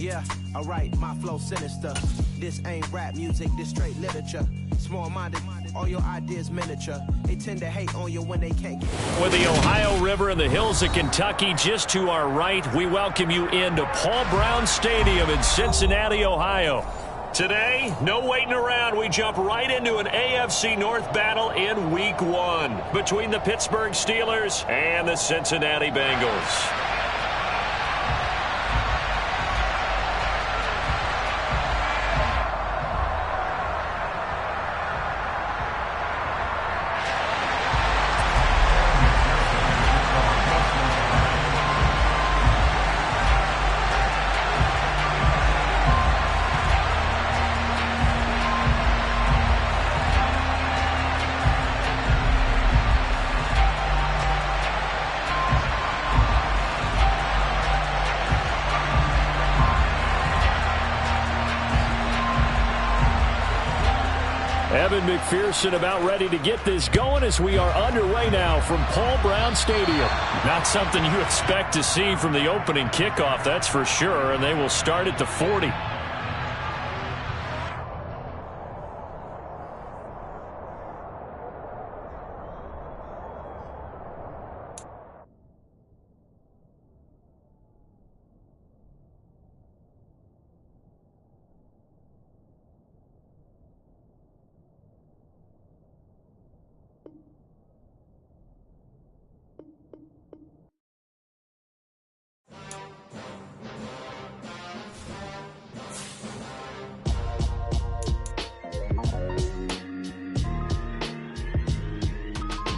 Yeah, alright, my flow sinister. This ain't rap music, this straight literature. Small-minded, all your ideas miniature. They tend to hate on you when they can't get it. With the Ohio River and the hills of Kentucky just to our right, we welcome you into Paul Brown Stadium in Cincinnati, Ohio. Today, no waiting around. We jump right into an AFC North battle in Week 1 between the Pittsburgh Steelers and the Cincinnati Bengals. Evan McPherson about ready to get this going as we are underway now from Paul Brown Stadium. Not something you expect to see from the opening kickoff, that's for sure, and they will start at the 40.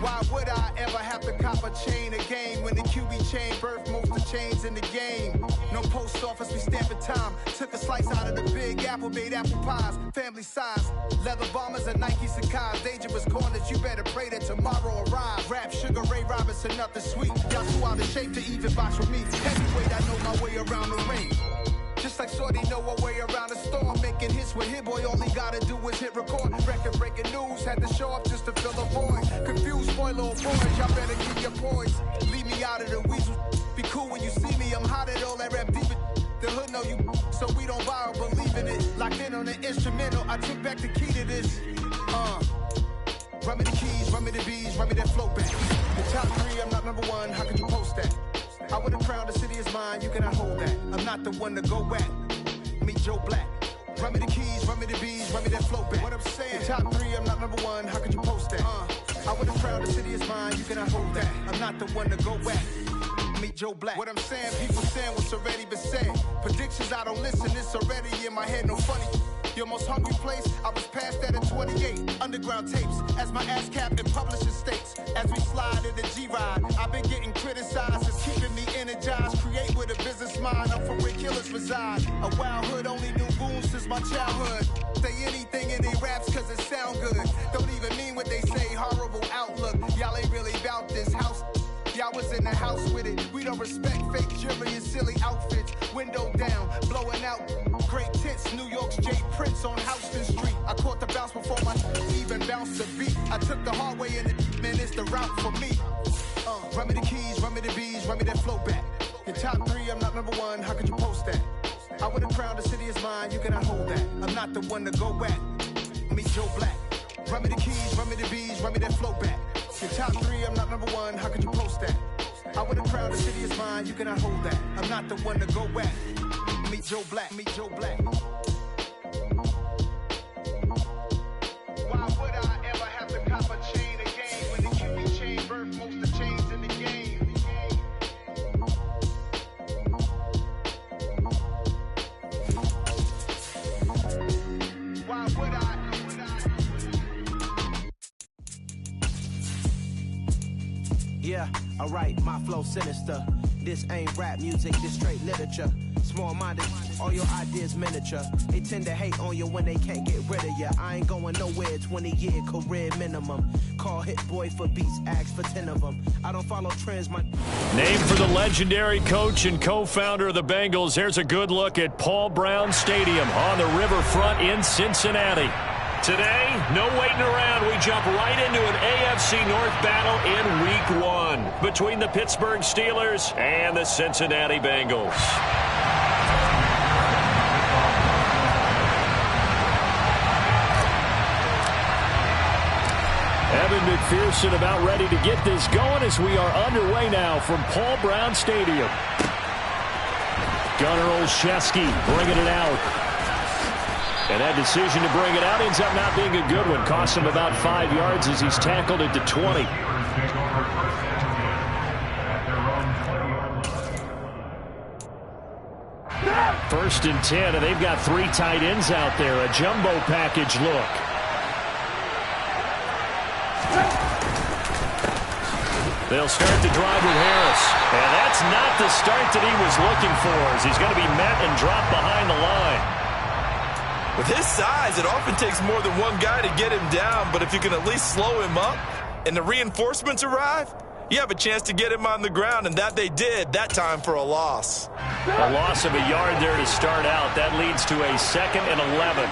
Why would I ever have to cop a chain again when the QB chain birthed most of the chains in the game? No post office, we stamping time. Took a slice out of the big apple, made apple pies, family size. Leather bombers and Nike Sacai's. Dangerous corners, you better pray that tomorrow arrives. Rap, Sugar Ray Robinson, nothing sweet. Y'all too out of shape to even box with me. Heavyweight, I know my way around the ring. Just like Shorty know her way around the storm. Making hits with Hit Boy, all he gotta do is hit record. Record-breaking news, had to show up just to fill a void. Confused, spoiler boys, y'all better keep your poise. Leave me out of the weasel. Be cool when you see me, I'm hot at all that rap deep. The hood know you, so we don't borrow, believe in it. Locked in on the instrumental, I took back the key to this. Run me the keys, run me the bees, run me that flow back. The top 3, I'm not number 1, how could you post that? I would've crowned the city is mine, you cannot hold that. I'm not the one to go back. Meet Joe Black. Run me the keys, run me the bees, run me that flow back. What I'm saying, the top 3, I'm not number 1, how could you post that? I would've crowned the city is mine, you cannot hold that. I'm not the one to go back. Meet Joe Black. What I'm saying, people saying what's already been said. Predictions, I don't listen, it's already in my head, no funny. Your most hungry place, I was past that at 28. Underground tapes, as my ass cap in publishing states. As we slide in the G-Ride, I've been getting criticized. It's keeping me energized. Create with a business mind, I'm from where killers reside. A wild hood, only knew goons since my childhood. Say anything in they raps cause it sound good. Don't even mean what they say, horrible outlook. Y'all ain't really about this house. Y'all was in the house with it. We don't respect fake jewelry and silly outfits. Window down, blowing out. Great tits, New York's J. Prince on Houston Street. I caught the bounce before my even bounced the beat. I took the hard way in it, man, it's the route for me. Run me the keys, run me the bees, run me that flow back. Your top 3, I'm not number 1, how could you post that? I would've crowned the city is mine, you cannot hold that. I'm not the one to go back. Meet Joe Black. Run me the keys, run me the bees, run me that flow back. Your top 3, I'm not number 1, how could you post that? I would've crowned the city is mine, you cannot hold that. I'm not the one to go back. Meet Joe Black, meet Joe Black. Why would I ever have to cop a chain again when the QB chain birthed most of the chains in the game? Why would I? Yeah, alright, my flow sinister. This ain't rap music, this straight literature. Small-minded, all your ideas miniature. They tend to hate on you when they can't get rid of you. I ain't going nowhere, 20-year career minimum. Call Hit Boy for beats, ask for 10 of them. I don't follow trends, my... Named for the legendary coach and co-founder of the Bengals, here's a good look at Paul Brown Stadium on the riverfront in Cincinnati. Today, no waiting around. We jump right into an AFC North battle in Week 1 between the Pittsburgh Steelers and the Cincinnati Bengals. McPherson about ready to get this going as we are underway now from Paul Brown Stadium. Gunnar Olszewski bringing it out. And that decision to bring it out ends up not being a good one. Costs him about 5 yards as he's tackled it to 20. First and 10, and they've got 3 tight ends out there. A jumbo package look. They'll start the drive with Harris. And that's not the start that he was looking for, as he's going to be met and dropped behind the line. With his size, it often takes more than one guy to get him down, but if you can at least slow him up and the reinforcements arrive, you have a chance to get him on the ground, and that they did, that time for a loss. A loss of a yard there to start out. That leads to a 2nd and 11.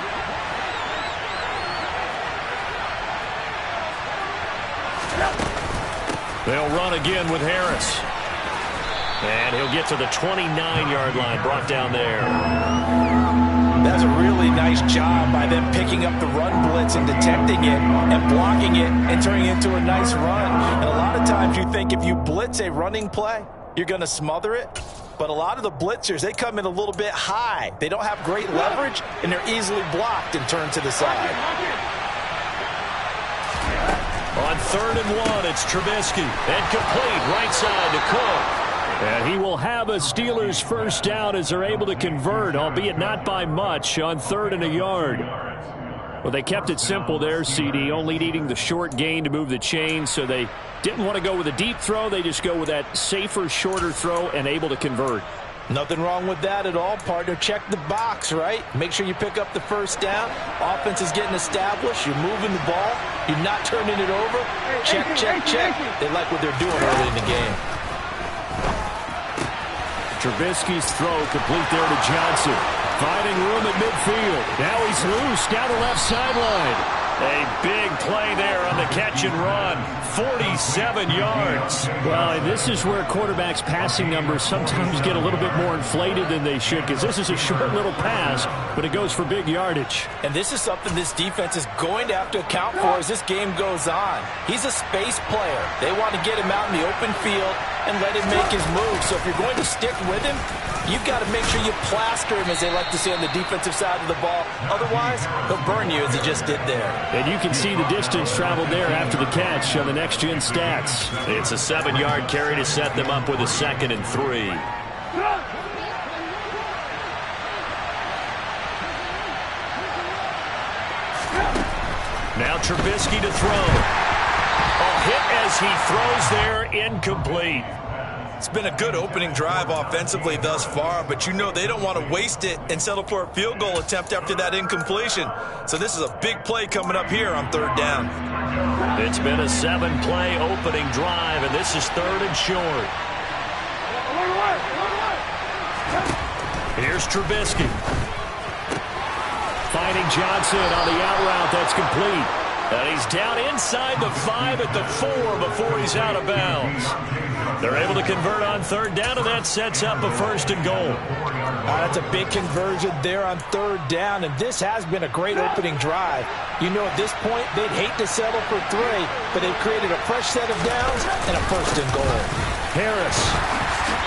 They'll run again with Harris. And he'll get to the 29-yard line, brought down there. That's a really nice job by them picking up the run blitz and detecting it and blocking it and turning it into a nice run. And a lot of times you think if you blitz a running play, you're going to smother it. But a lot of the blitzers, they come in a little bit high. They don't have great leverage, and they're easily blocked and turned to the side. On 3rd and 1, it's Trubisky. And complete right side to Cook. And he will have a Steelers first down as they're able to convert, albeit not by much, on 3rd and a yard. Well, they kept it simple there, CD, only needing the short gain to move the chain, so they didn't want to go with a deep throw. They just go with that safer, shorter throw and able to convert. Nothing wrong with that at all, partner. Check the box, right? Make sure you pick up the first down. Offense is getting established. You're moving the ball. You're not turning it over. Check, check, check. They like what they're doing early in the game. Trubisky's throw complete there to Johnson. Finding room at midfield. Now he's loose down the left sideline. A big play there on the catch and run. 47 yards. Well, this is where quarterbacks' passing numbers sometimes get a little bit more inflated than they should, because this is a short little pass, but it goes for big yardage. And this is something this defense is going to have to account for as this game goes on. He's a space player. They want to get him out in the open field and let him make his move. So if you're going to stick with him, you've got to make sure you plaster him, as they like to say on the defensive side of the ball. Otherwise, he'll burn you as he just did there. And you can see the distance traveled there after the catch on the next-gen stats. It's a 7-yard carry to set them up with a 2nd and 3. Now Trubisky to throw. A hit as he throws there, incomplete. It's been a good opening drive offensively thus far, but you know they don't want to waste it and settle for a field goal attempt after that incompletion. So this is a big play coming up here on 3rd down. It's been a 7-play opening drive, and this is 3rd and short. Here's Trubisky. Finding Johnson on the out route. That's complete. And he's down inside the 5 at the 4 before he's out of bounds. They're able to convert on 3rd down, and that sets up a 1st and goal. That's a big conversion there on 3rd down, and this has been a great opening drive. You know, at this point, they'd hate to settle for 3, but they've created a fresh set of downs and a 1st and goal. Harris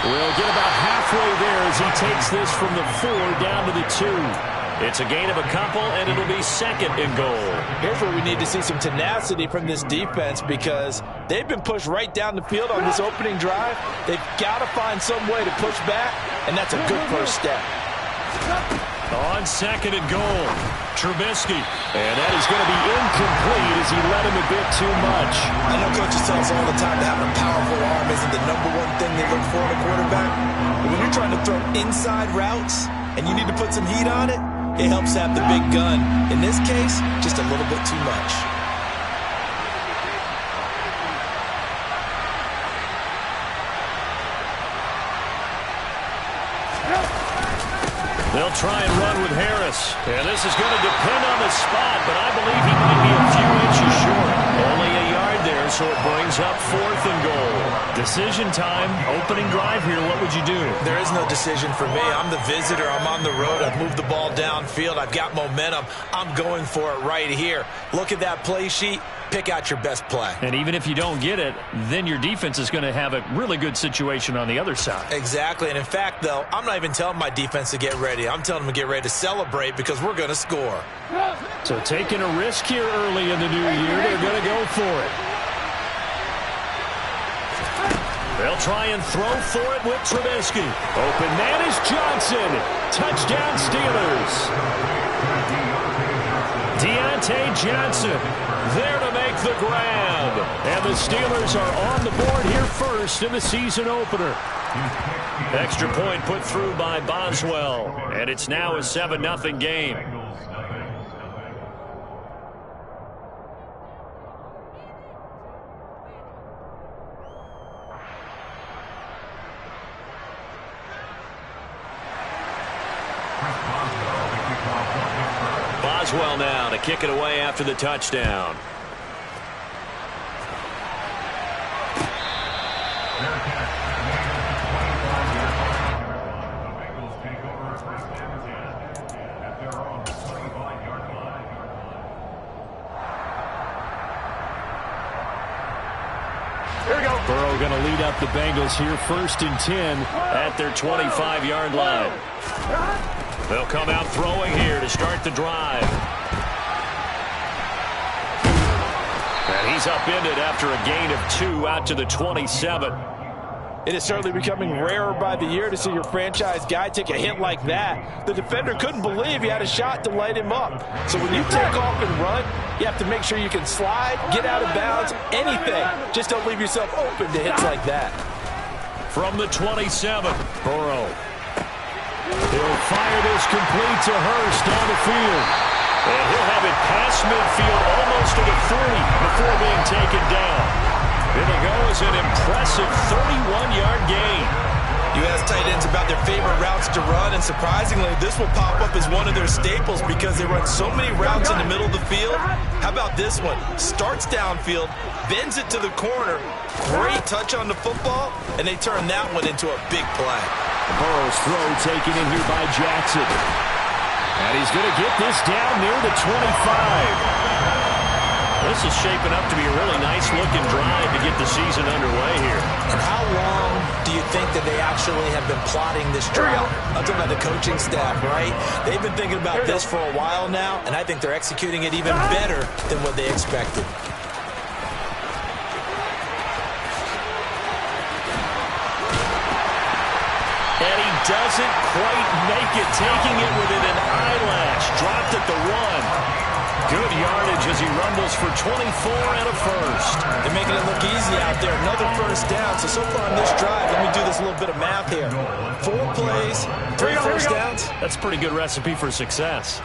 will get about halfway there as he takes this from the 4 down to the 2. It's a gain of a couple, and it'll be 2nd and goal. Here's where we need to see some tenacity from this defense, because they've been pushed right down the field on this opening drive. They've got to find some way to push back, and that's a good first step. On 2nd and goal, Trubisky. And that is going to be incomplete as he led him a bit too much. I know coaches tell us all the time that having a powerful arm isn't the #1 thing they look for in a quarterback. But when you're trying to throw inside routes and you need to put some heat on it, it helps have the big gun. In this case, just a little bit too much. They'll try and run with Harris. And this is going to depend on the spot, but I believe he might be a few inches short. Only a yard there, so it brings up 4th and goal. Decision time, opening drive here. What would you do? There is no decision for me. I'm the visitor. I'm on the road. I've moved the ball downfield. I've got momentum. I'm going for it right here. Look at that play sheet. Pick out your best play. And even if you don't get it, then your defense is going to have a really good situation on the other side. Exactly. And in fact, though, I'm not even telling my defense to get ready. I'm telling them to get ready to celebrate because we're going to score. So taking a risk here early in the new year, they're going to go for it. They'll try and throw for it with Trubisky. Open man is Johnson. Touchdown Steelers. Deontay Johnson there to make the grab. And the Steelers are on the board here first in the season opener. Extra point put through by Boswell. And it's now a 7-0 game. Boswell now to kick it away after the touchdown. Burrow going to lead up the Bengals here, 1st and 10 at their 25-yard line. They'll come out throwing here to start the drive. And he's upended after a gain of 2 out to the 27. It is certainly becoming rarer by the year to see your franchise guy take a hit like that. The defender couldn't believe he had a shot to light him up. So when you take off and run, you have to make sure you can slide, get out of bounds, anything. Just don't leave yourself open to hits like that. From the 27, Burrow. He'll fire this complete to Hurst down the field. And he'll have it past midfield almost to the 40 before being taken down. It'll go as an impressive 31-yard gain. You ask tight ends about their favorite routes to run, and surprisingly, this will pop up as one of their staples because they run so many routes in the middle of the field. How about this one? Starts downfield, bends it to the corner, great touch on the football, and they turn that one into a big play. Burrow's throw taken in here by Jackson. And he's going to get this down near the 25. This is shaping up to be a really nice-looking drive to get the season underway here. And how long do you think that they actually have been plotting this drive? I'm talking about the coaching staff, right? They've been thinking about this for a while now, and I think they're executing it even better than what they expected. And he doesn't quite make it, taking it within an eyelash. Dropped at the 1. Good yardage as he rumbles for 24 and a first. They're making it look easy out there. Another first down. So far on this drive, let me do this little bit of math here. 4 plays, 3 first downs. That's a pretty good recipe for success.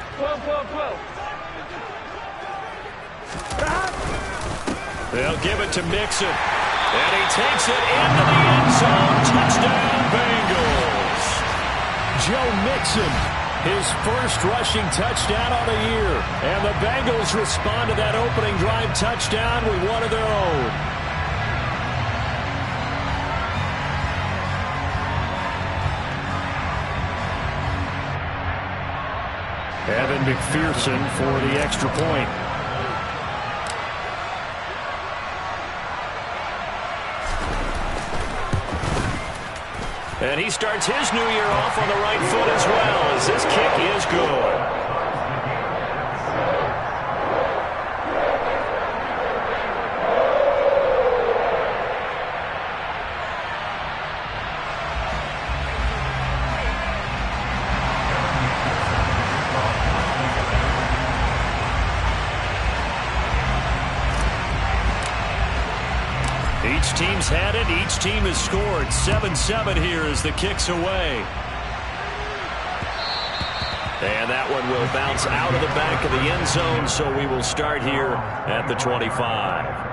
They'll give it to Mixon. And he takes it into the end zone. Touchdown, Bengals. Joe Mixon. His first rushing touchdown on the year. And the Bengals respond to that opening drive touchdown with one of their own. Evan McPherson for the extra point. And he starts his new year off on the right foot as well, as this kick is good. Each team's had it. Each team has scored. 7-7 here as the kick's away. And that one will bounce out of the back of the end zone, so we will start here at the 25.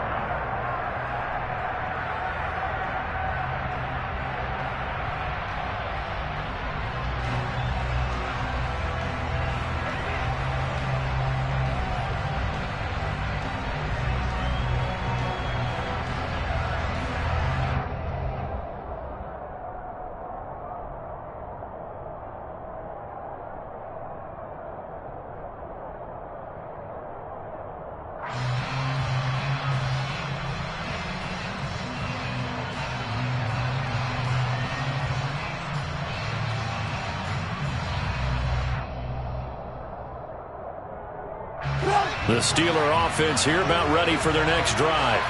The Steeler offense here about ready for their next drive.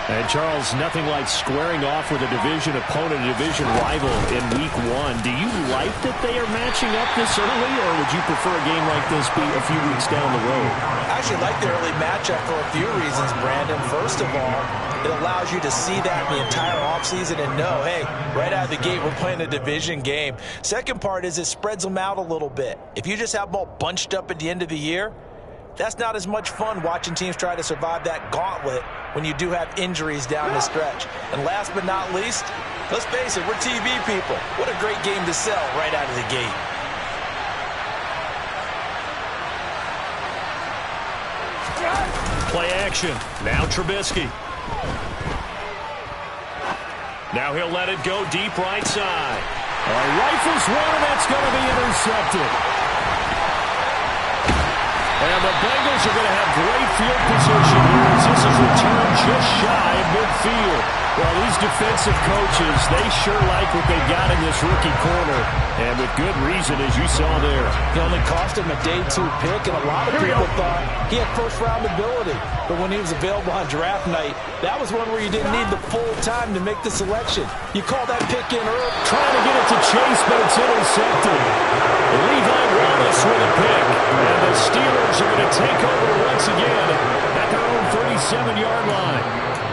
And Charles, nothing like squaring off with a division opponent, a division rival in week 1. Do you like that they are matching up this early, or would you prefer a game like this be a few weeks down the road? I actually like the early matchup for a few reasons, Brandon. First of all, it allows you to see that in the entire offseason and know, hey, right out of the gate, we're playing a division game. Second part is it spreads them out a little bit. If you just have them all bunched up at the end of the year, that's not as much fun watching teams try to survive that gauntlet when you do have injuries down the stretch. And last but not least, let's face it, we're TV people. What a great game to sell right out of the gate. Play action. Now Trubisky. Now he'll let it go deep right side. Rifles one, and that's going to be intercepted. And the Bengals are going to have great field position here as this is returned just shy of midfield. Well, these defensive coaches, they sure like what they've got in this rookie corner. And with good reason, as you saw there. It only cost him a day 2 pick, and a lot of people thought he had first-round ability. But when he was available on draft night, that was one where you didn't need the full time to make the selection. You call that pick in early. Trying to get it to Chase, but it's intercepted. Levi Wallace with a pick. And the Steelers are going to take over once again at their own 37-yard line.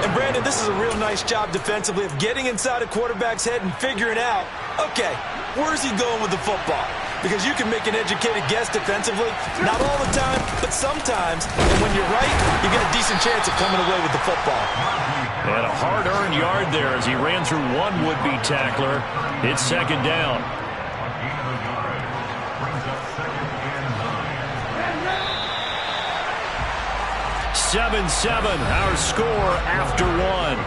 And Brandon, this is a real nice job defensively of getting inside a quarterback's head and figuring out, okay, where's he going with the football? Because you can make an educated guess defensively, not all the time, but sometimes. And when you're right, you get a decent chance of coming away with the football. And a hard-earned yard there as he ran through one would-be tackler. It's second down. Seven, our score after one.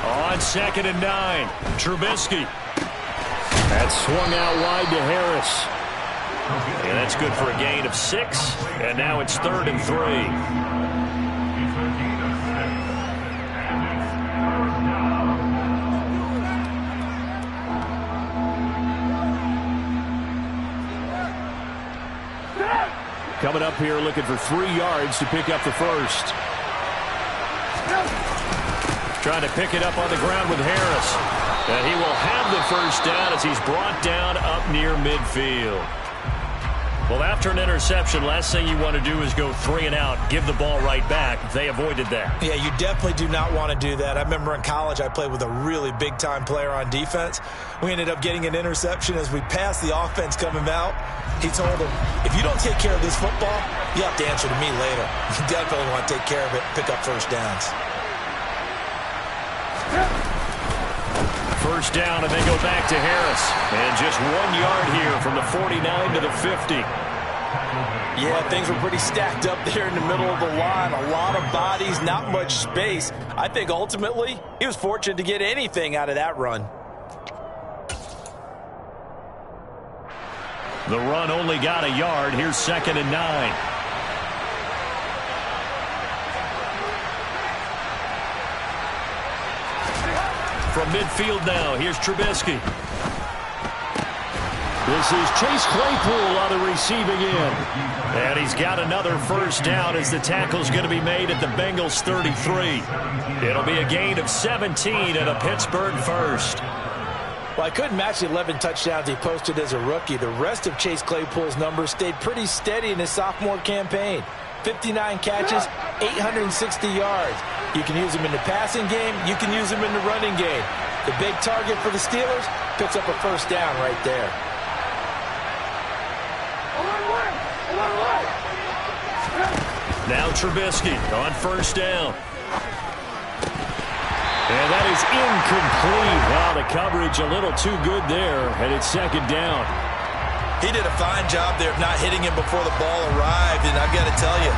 On 2nd and 9, Trubisky. That's swung out wide to Harris. And that's good for a gain of 6. And now it's 3rd and 3. Coming up here looking for 3 yards to pick up the first. Trying to pick it up on the ground with Harris. And he will have the first down as he's brought down up near midfield. Well, after an interception, last thing you want to do is go 3 and out, give the ball right back. They avoided that. Yeah, you definitely do not want to do that. I remember in college I played with a really big-time player on defense. We ended up getting an interception as we passed the offense coming out. He told him, if you don't take care of this football, you have to answer to me later. You definitely want to take care of it, pick up first downs. First down, and they go back to Harris. And just 1 yard here from the 49 to the 50. Yeah, things were pretty stacked up there in the middle of the line. A lot of bodies, not much space. I think ultimately he was fortunate to get anything out of that run. The run only got a yard. Here's 2nd and 9. From midfield now, here's Trubisky. This is Chase Claypool on the receiving end. And he's got another first down as the tackle's going to be made at the Bengals 33. It'll be a gain of 17 and a Pittsburgh first. Well, I couldn't match the 11 touchdowns he posted as a rookie. The rest of Chase Claypool's numbers stayed pretty steady in his sophomore campaign. 59 catches, 860 yards. You can use him in the passing game. You can use him in the running game. The big target for the Steelers picks up a first down right there. Now Trubisky on first down. And that is incomplete. Wow, the coverage a little too good there. And it's second down. He did a fine job there of not hitting him before the ball arrived. And I've got to tell you,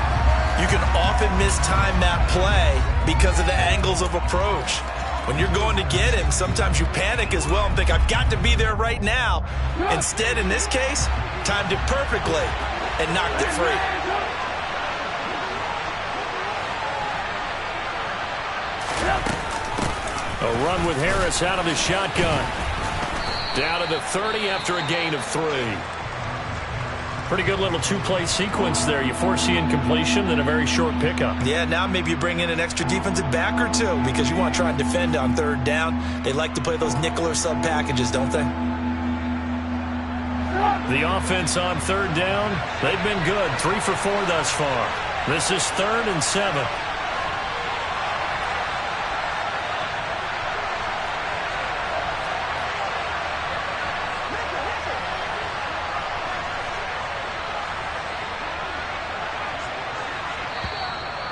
you can often mistime that play because of the angles of approach. When you're going to get him, sometimes you panic as well and think, I've got to be there right now. Instead, in this case, timed it perfectly and knocked it free. A run with Harris out of the shotgun. Down to the 30 after a gain of 3. Pretty good little two-play sequence there. You force the incompletion, then a very short pickup. Yeah, now maybe you bring in an extra defensive back or two because you want to try and defend on 3rd down. They like to play those nickel or sub packages, don't they? The offense on 3rd down, they've been good. 3 for 4 thus far. This is 3rd and 7.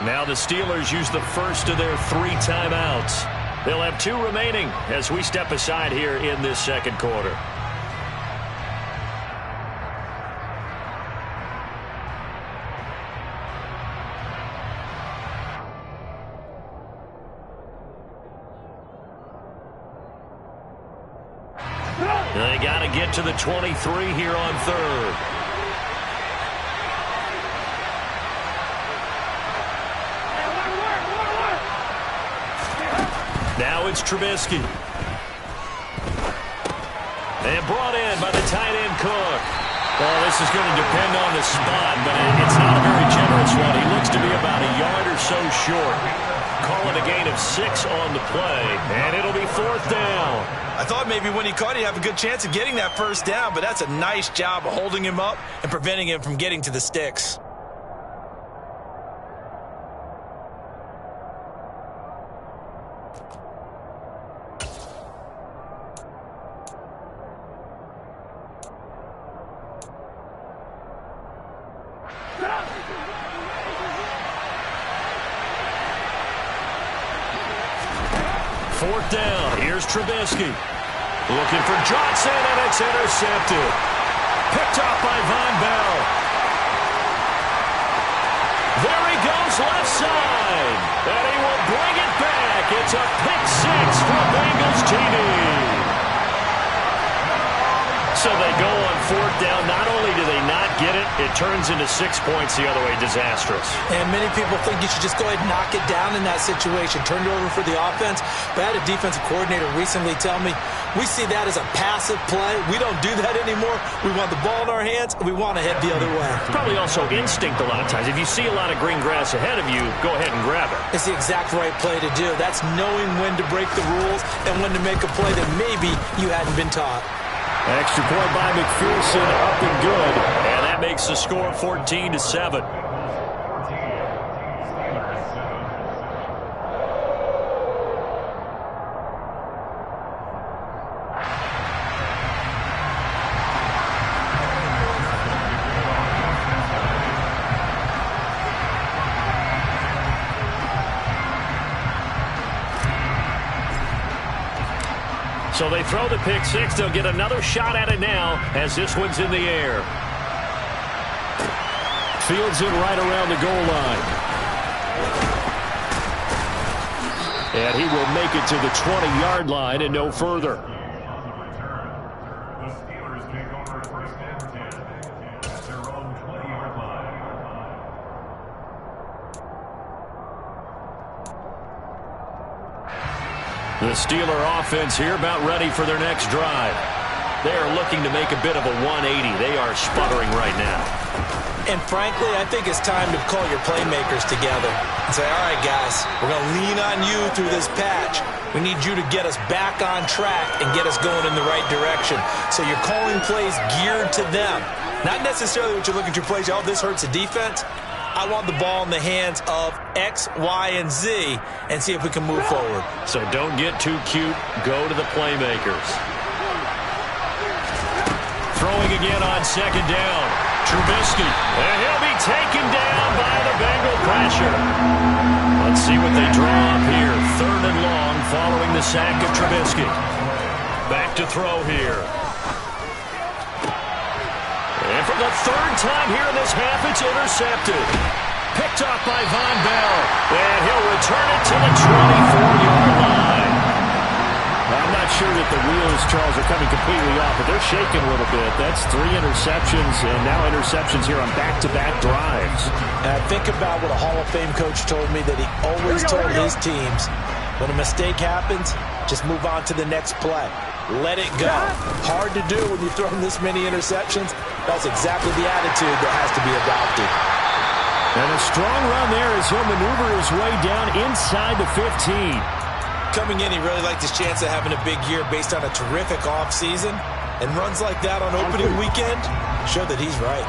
Now the Steelers use the first of their 3 timeouts. They'll have 2 remaining as we step aside here in this second quarter. They got to get to the 23 here on 3rd. Now it's Trubisky. And brought in by the tight end Cook. Well, this is going to depend on the spot, but it's not a very generous one. He looks to be about a yard or so short. Call it a gain of 6 on the play, and it'll be 4th down. I thought maybe when he caught it, he'd have a good chance of getting that 1st down, but that's a nice job of holding him up and preventing him from getting to the sticks. Fourth down. Here's Trubisky. Looking for Johnson, and it's intercepted. Picked off by Von Bell. There he goes left side. And he will bring it back. It's a pick 6 for Bengals TD. So they go on 4th down. Not only do they not get it, it turns into 6 points the other way. Disastrous. And many people think you should just go ahead and knock it down in that situation. Turn it over for the offense. But I had a defensive coordinator recently tell me, we see that as a passive play. We don't do that anymore. We want the ball in our hands, and we want to head the other way. Probably also instinct a lot of times. If you see a lot of green grass ahead of you, go ahead and grab it. It's the exact right play to do. That's knowing when to break the rules and when to make a play that maybe you hadn't been taught. Extra point by McPherson, up and good. And that makes the score 14-7. So they throw the pick 6. They'll get another shot at it now as this one's in the air. Fields it right around the goal line. And he will make it to the 20-yard line and no further. The Steeler offense here about ready for their next drive. They are looking to make a bit of a 180. They are sputtering right now. And frankly, I think it's time to call your playmakers together and say, all right, guys, we're going to lean on you through this patch. We need you to get us back on track and get us going in the right direction. So you're calling plays geared to them. Not necessarily what you look at your plays, oh, this hurts the defense. I want the ball in the hands of X, Y, and Z and see if we can move forward. So don't get too cute. Go to the playmakers. Throwing again on 2nd down. Trubisky. And he'll be taken down by the Bengal pressure. Let's see what they draw up here. 3rd and long following the sack of Trubisky. Back to throw here. And for the 3rd time here in this half, it's intercepted. Picked off by Von Bell. And he'll return it to the 24-yard line. sure that the wheels, Charles, are coming completely off, but they're shaking a little bit. That's 3 interceptions, and now interceptions here on back-to-back drives. And I think about what a Hall of Fame coach told me, that he always told his teams, when a mistake happens, just move on to the next play. Let it go. Hard to do when you're throwing this many interceptions. That's exactly the attitude that has to be adopted. And a strong run there as he'll maneuver his way down inside the 15. Coming in, he really liked his chance of having a big year based on a terrific offseason. And runs like that on opening weekend show that he's right.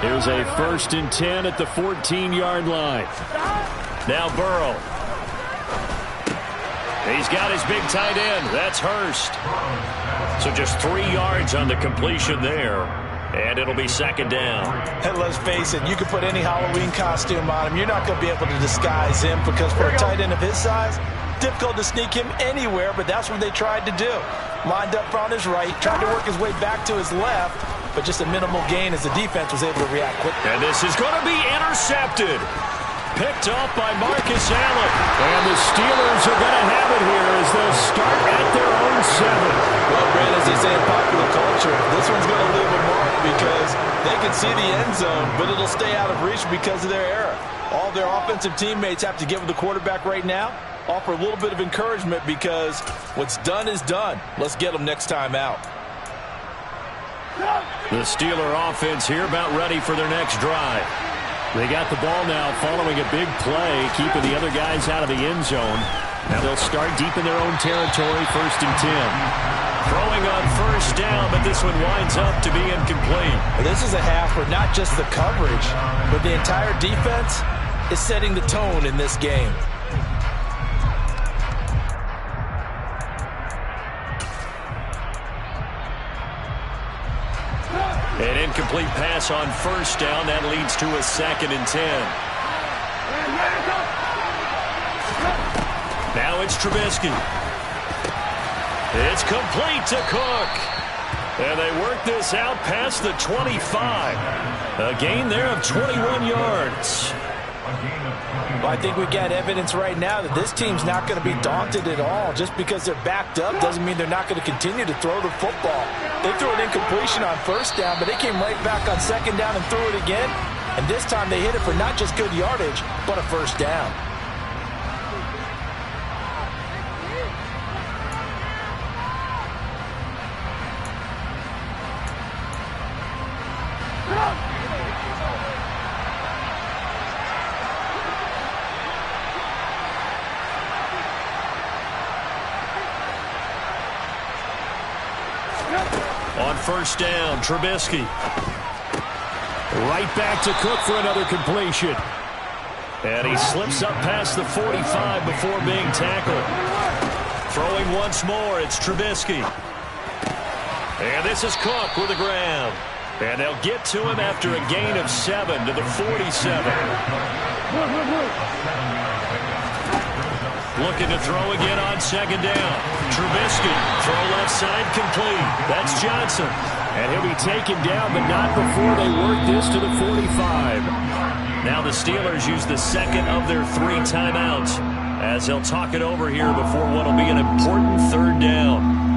It was a 1st and 10 at the 14-yard line. Now Burrow. He's got his big tight end. That's Hurst. So just 3 yards on the completion there. And it'll be 2nd down. And let's face it, you can put any Halloween costume on him. You're not going to be able to disguise him, because for a tight end of his size, difficult to sneak him anywhere, but that's what they tried to do. Lined up on his right, tried to work his way back to his left, but just a minimal gain as the defense was able to react quickly. And this is going to be intercepted. Picked off by Marcus Allen. And the Steelers are going to have it here as they'll start at their own 7. Well, Brad, as they say in popular culture, this one's going to leave a mark, because they can see the end zone, but it'll stay out of reach because of their error. All their offensive teammates have to give the quarterback right now, offer a little bit of encouragement, because what's done is done. Let's get them next time out. The Steeler offense here about ready for their next drive. They got the ball now following a big play, keeping the other guys out of the end zone. Now they'll start deep in their own territory, 1st and 10. Throwing on 1st down, but this one winds up to be incomplete. This is a half where not just the coverage, but the entire defense is setting the tone in this game. An incomplete pass on 1st down. That leads to a 2nd and 10. Now it's Trubisky. It's complete to Cook. And they work this out past the 25. A gain there of 21 yards. Well, I think we got evidence right now that this team's not going to be daunted at all. Just because they're backed up doesn't mean they're not going to continue to throw the football. They threw an incompletion on 1st down, but they came right back on 2nd down and threw it again. And this time they hit it for not just good yardage, but a 1st down. On 1st down, Trubisky. Right back to Cook for another completion. And he slips up past the 45 before being tackled. Throwing once more, it's Trubisky. And this is Cook with the ground. And they'll get to him after a gain of 7 to the 47. Looking to throw again on 2nd down. Trubisky, throw left side, complete. That's Johnson. And he'll be taken down, but not before they work this to the 45. Now the Steelers use the 2nd of their 3 timeouts as they'll talk it over here before what will be an important 3rd down.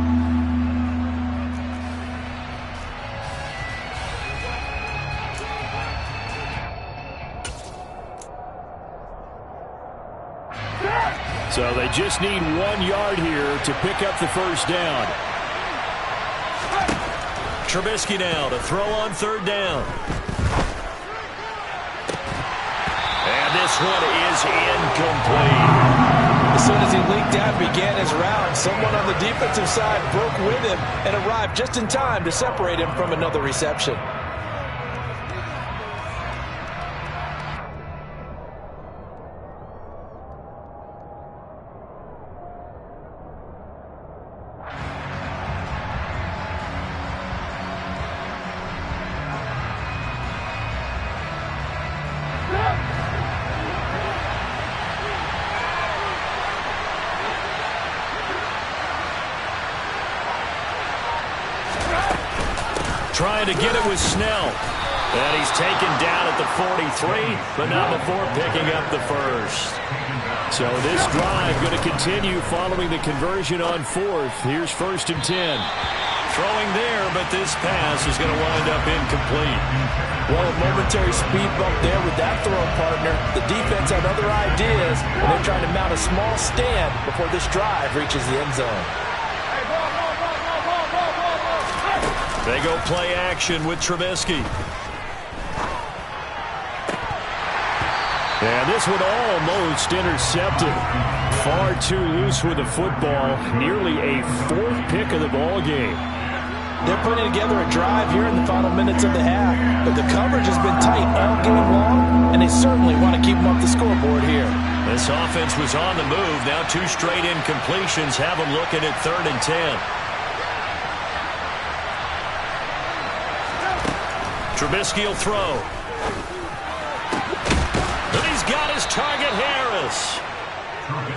So they just need 1 yard here to pick up the 1st down. Trubisky now to throw on 3rd down. And this one is incomplete. As soon as he leaked out and began his round, someone on the defensive side broke with him and arrived just in time to separate him from another reception. Trying to get it with Snell. And he's taken down at the 43, but not before picking up the first. So this drive going to continue following the conversion on fourth. Here's 1st and 10. Throwing there, but this pass is going to wind up incomplete. Well, a momentary speed bump there with that throw, partner. The defense had other ideas, and they're trying to mount a small stand before this drive reaches the end zone. They go play action with Trubisky. And this one almost intercepted. Far too loose with the football. Nearly a 4th pick of the ball game. They're putting together a drive here in the final minutes of the half, but the coverage has been tight all game long, and they certainly want to keep them up the scoreboard here. This offense was on the move. Now 2 straight incompletions have them looking at 3rd and 10. Trubisky will throw. And he's got his target, Harris.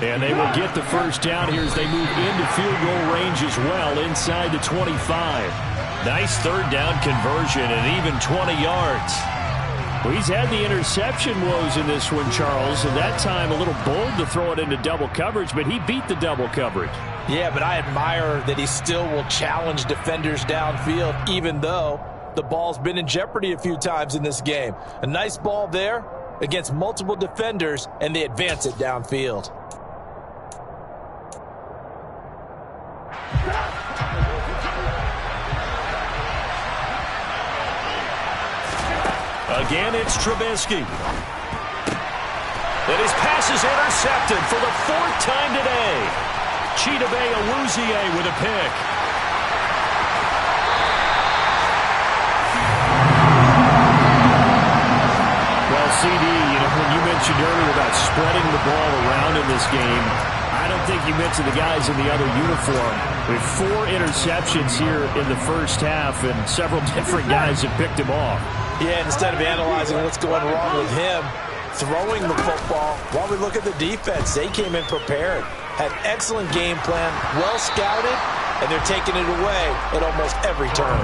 And they will get the first down here as they move into field goal range as well, inside the 25. Nice 3rd down conversion and even 20 yards. Well, he's had the interception woes in this one, Charles, and that time a little bold to throw it into double coverage, but he beat the double coverage. Yeah, but I admire that he still will challenge defenders downfield, even though the ball's been in jeopardy a few times in this game. A nice ball there against multiple defenders, and they advance it downfield. Again, it's Trubisky. And his pass is intercepted for the 4th time today. Chidobe Awuzie with a pick. Well, CD, when you mentioned earlier about spreading the ball around in this game, I don't think you mentioned the guys in the other uniform. We have 4 interceptions here in the first half, and several different guys have picked him off. Yeah, instead of analyzing what's going wrong with him, throwing the football, while we look at the defense, they came in prepared, had excellent game plan, well scouted, and they're taking it away at almost every turn.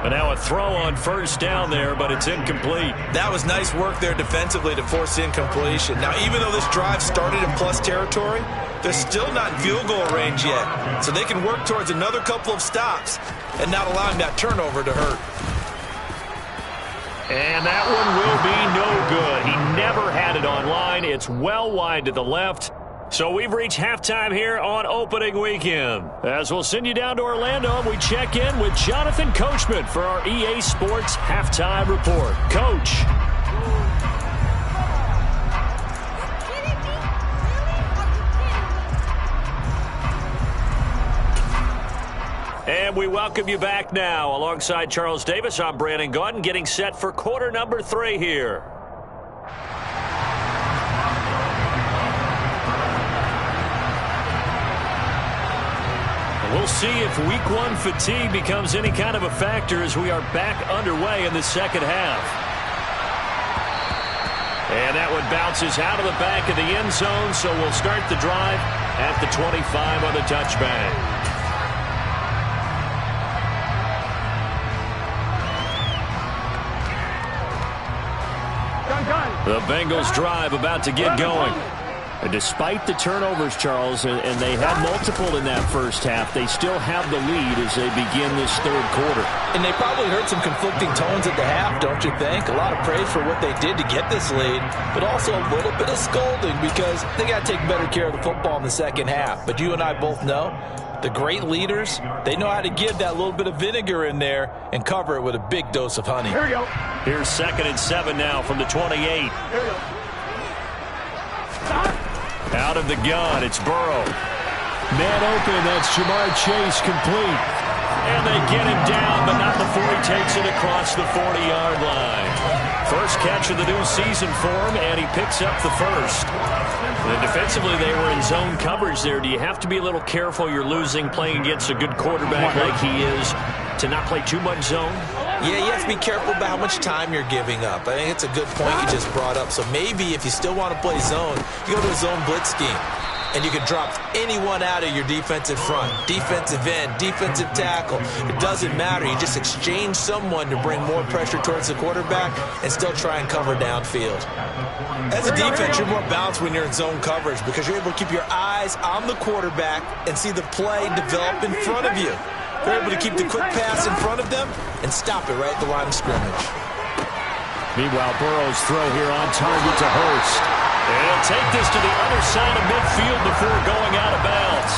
And now a throw on 1st down there, but it's incomplete. That was nice work there defensively to force incompletion. Now, even though this drive started in plus territory, they're still not in field goal range yet. So they can work towards another couple of stops and not allowing that turnover to hurt. And that one will be no good. He never had it on line. It's well wide to the left. So we've reached halftime here on opening weekend. As we'll send you down to Orlando, we check in with Jonathan Coachman for our EA Sports Halftime Report. Coach. And we welcome you back now. Alongside Charles Davis, I'm Brandon Gaudin, getting set for quarter number 3 here. We'll see if week 1 fatigue becomes any kind of a factor as we are back underway in the second half. And that one bounces out of the back of the end zone, so we'll start the drive at the 25 on the touchback. The Bengals drive about to get going. And despite the turnovers, Charles, and they had multiple in that first half, they still have the lead as they begin this 3rd quarter. And they probably heard some conflicting tones at the half, don't you think? A lot of praise for what they did to get this lead, but also a little bit of scolding because they got to take better care of the football in the second half. But you and I both know the great leaders, they know how to give that little bit of vinegar in there and cover it with a big dose of honey. Here we go. Here's 2nd and 7 now from the 28. Here we go. Out of the gun, it's Burrow. Man open, that's Jamar Chase complete. And they get him down, but not before he takes it across the 40-yard line. First catch of the new season for him, and he picks up the first. And defensively, they were in zone coverage there. Do you have to be a little careful you're losing playing against a good quarterback like he is to not play too much zone? Yeah, you have to be careful about how much time you're giving up. I think it's a good point you just brought up. So maybe if you still want to play zone, you go to a zone blitz scheme. and you can drop anyone out of your defensive front. Defensive end, defensive tackle. It doesn't matter. You just exchange someone to bring more pressure towards the quarterback and still try and cover downfield. As a defense, you're more balanced when you're in zone coverage because you're able to keep your eyes on the quarterback and see the play develop in front of you. You're able to keep the quick pass in front of them and stop it right at the line of scrimmage. Meanwhile, Burrow's throw here on target to Hurst. And he'll take this to the other side of midfield before going out of bounds.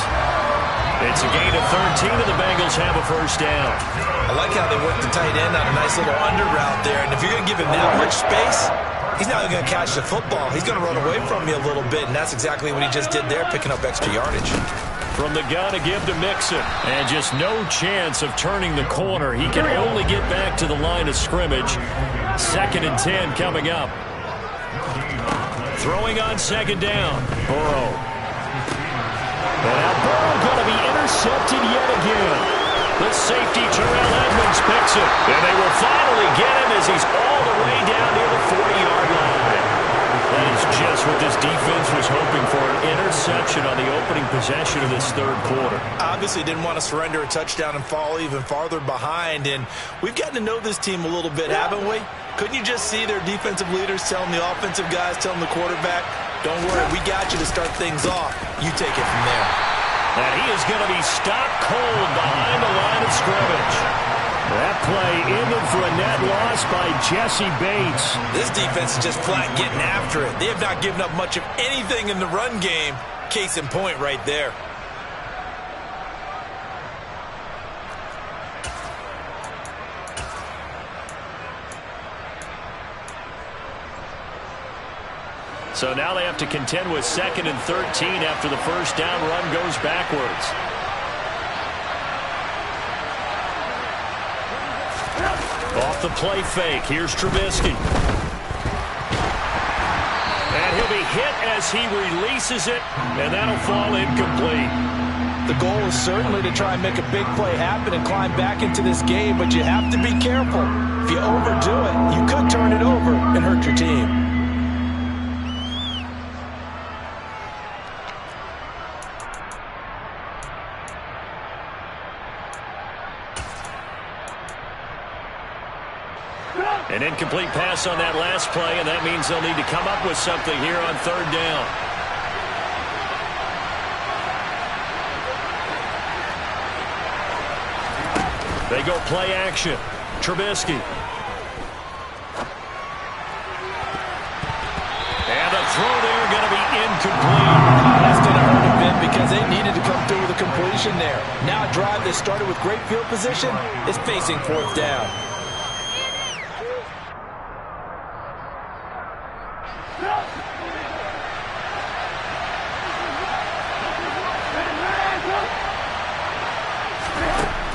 It's a gain of 13, and the Bengals have a first down. I like how they work the tight end on a nice little under route there. And if you're going to give him that much space, he's not going to catch the football. He's going to run away from you a little bit, and that's exactly what he just did there, picking up extra yardage. From the gun to give to Mixon. And just no chance of turning the corner. He can only get back to the line of scrimmage. 2nd and 10 coming up. Throwing on 2nd down. Burrow. And now Burrow going to be intercepted yet again. The safety, Terrell Edmonds, picks it. And they will finally get him as he's all the way down near the 40-yard line. That is just what this defense was hoping for, an interception on the opening possession of this 3rd quarter. Obviously didn't want to surrender a touchdown and fall even farther behind, and we've gotten to know this team a little bit, haven't we? Couldn't you just see their defensive leaders telling the offensive guys, telling the quarterback, don't worry, we got you to start things off. You take it from there. And he is going to be stopped cold behind the line of scrimmage. That play ended for a net loss by Jesse Bates. This defense is just flat getting after it. They have not given up much of anything in the run game. Case in point right there. So now they have to contend with 2nd and 13 after the first down run goes backwards. Off the play fake, here's Trubisky. And he'll be hit as he releases it, and that'll fall incomplete. The goal is certainly to try and make a big play happen and climb back into this game, but you have to be careful. If you overdo it, you could turn it over and hurt your team. An incomplete pass on that last play, and that means they'll need to come up with something here on 3rd down. They go play action. Trubisky. And the throw there going to be incomplete. That's going to hurt a bit because they needed to come through with a completion there. Now a drive that started with great field position is facing 4th down.